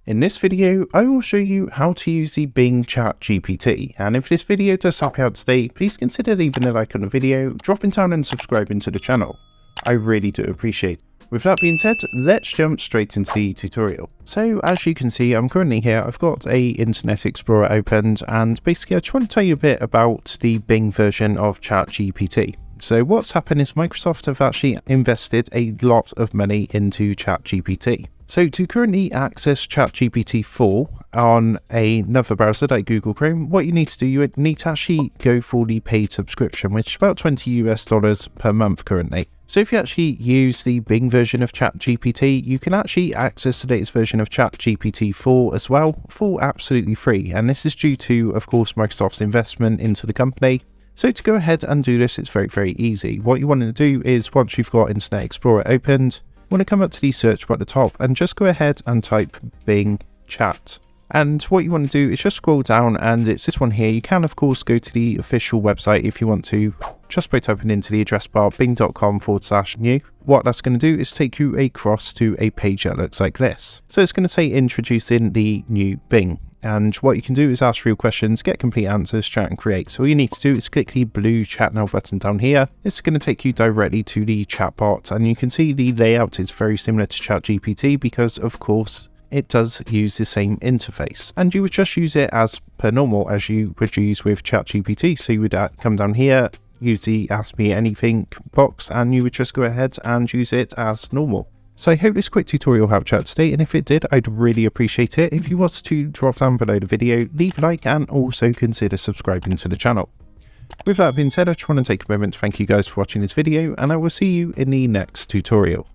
In this video, I will show you how to use the Bing ChatGPT, and if this video does help you out today, please consider leaving a like on the video, dropping down and subscribing to the channel. I really do appreciate it. With that being said, let's jump straight into the tutorial. So as you can see, I'm currently here, I've got a Internet Explorer opened, and basically I just want to tell you a bit about the Bing version of ChatGPT. So what's happened is Microsoft have actually invested a lot of money into ChatGPT. So to currently access ChatGPT 4 on another browser like Google Chrome, what you need to do, you need to actually go for the paid subscription, which is about $20 per month currently. So if you actually use the Bing version of ChatGPT, you can actually access the latest version of ChatGPT 4 as well for absolutely free. And this is due to, of course, Microsoft's investment into the company. So to go ahead and do this, it's very easy. What you want to do is, once you've got Internet Explorer opened, you want to come up to the search bar at the top and just go ahead and type Bing Chat. And what you want to do is just scroll down, and it's this one here. You can of course go to the official website if you want to, just by typing into the address bar bing.com/new. What that's going to do is take you across to a page that looks like this. So it's going to say introducing the new Bing. And what you can do is ask real questions, get complete answers, chat and create. So all you need to do is click the blue chat now button down here. It's going to take you directly to the chatbot, and you can see the layout is very similar to ChatGPT because of course it does use the same interface. And you would just use it as per normal as you would use with ChatGPT. So you would come down here, use the ask me anything box, and you would just go ahead and use it as normal. So I hope this quick tutorial helped you out today, and if it did, I'd really appreciate it if you was to drop down below the video, leave a like, and also consider subscribing to the channel. With that being said, I just want to take a moment to thank you guys for watching this video, and I will see you in the next tutorial.